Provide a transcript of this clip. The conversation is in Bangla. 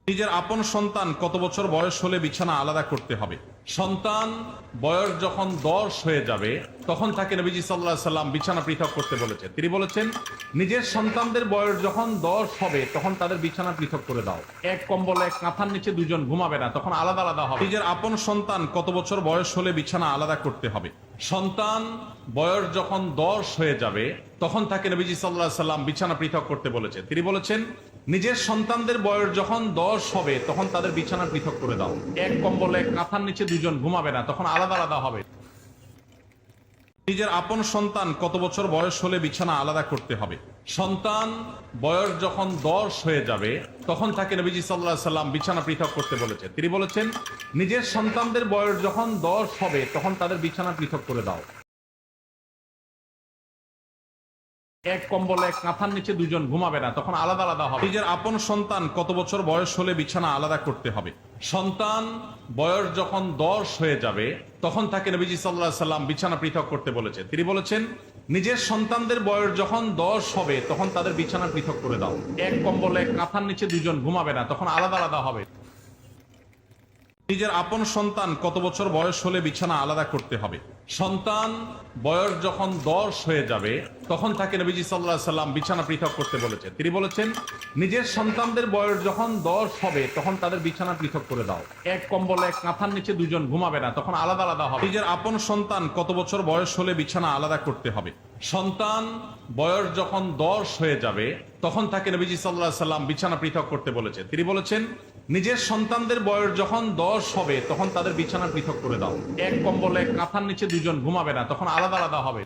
নিজের আপন সন্তান কত বছর বয়স হলে বিছানা আলাদা করতে হবে? সন্তান বয়স যখন 10 হয়ে যাবে তখন তাকে নবীজি সাল্লাল্লাহু আলাইহি সাল্লাম বিছানা পৃথক করতে বলেছেন। তিনি বলেছেন, নিজের সন্তানদের বয়স যখন 10 হবে তখন তাদের বিছানা পৃথক করে দাও। এক কম্বলে এক কাঁথার নিচে দুজন ঘুমাবে না, তখন আলাদা আলাদা হবে। নিজের আপন সন্তান কত বছর বয়স হলে বিছানা আলাদা করতে হবে? সন্তান বয়স যখন 10 হয়ে যাবে তখন তাকে নবীজি সাল্লাল্লাহু আলাইহি সাল্লাম বিছানা পৃথক করতে বলেছেন। তিনি বলেছেন, নিজের সন্তানদের বয়স যখন 10 হবে তখন তাদের বিছানা পৃথক করে দাও। এক কম্বলে এক কাঁথার নিচে দুজন ঘুমাবে না, তখন আলাদা আলাদা হবে। নিজের আপন সন্তান কত বছর বয়স হলে বিছানা আলাদা করতে হবে? সন্তান বয়স যখন 10 হয়ে যাবে তখন তাকে নবীজি সাল্লাল্লাহু আলাইহি সাল্লাম বিছানা পৃথক করতে বলেছেন। তিনি বলেছেন, নিজের সন্তানদের বয়স যখন 10 হবে তখন তাদের বিছানা পৃথক করে দাও। এক কম্বলে এক কাঁথার নিচে দুজন ঘুমাবে না, তখন আলাদা আলাদা হবে। নিজের আপন সন্তান কত বছর বয়স হলে বিছানা আলাদা করতে হবে? সন্তান বয়স যখন 10 হয়ে যাবে তখন তাকে নবীজি সাল্লাল্লাহু আলাইহি সাল্লাম বিছানা পৃথক করতে বলেছেন। তিনি বলেছেন, নিজের সন্তানদের বয়স যখন 10 হবে তখন তাদের বিছানা পৃথক করে দাও। এক কম্বলে এক কাঁথার নিচে দুজন ঘুমাবে না, তখন আলাদা আলাদা হবে। নিজের আপন সন্তান কত বছর বয়স হলে বিছানা আলাদা করতে হবে? সন্তান বয়স যখন 10 হয়ে যাবে তখন তাকে নবীজি সাল্লাল্লাহু আলাইহি সাল্লাম বিছানা পৃথক করতে বলেছেন। তিনি বলেছেন, নিজের সন্তানদের বয়স যখন 10 হবে তখন তাদের বিছানা পৃথক করে দাও। এক কম্বলে এক কাঁথার নিচে দুজন ঘুমাবে না, তখন আলাদা আলাদা হবে। নিজের আপন সন্তান কত বছর বয়স হলে বিছানা আলাদা করতে হবে? সন্তান বয়স যখন 10 হয়ে যাবে তখন তাকে নবীজি সাল্লাল্লাহু আলাইহি সাল্লাম বিছানা পৃথক করতে বলেছেন। তিনি বলেছেন, নিজের সন্তানদের বয়স যখন 10 হবে তখন তাদের বিছানা পৃথক করে দাও। এক কম্বলে এক কাঁথার নিচে দুজন ঘুমাবে না, তখন আলাদা আলাদা হবে।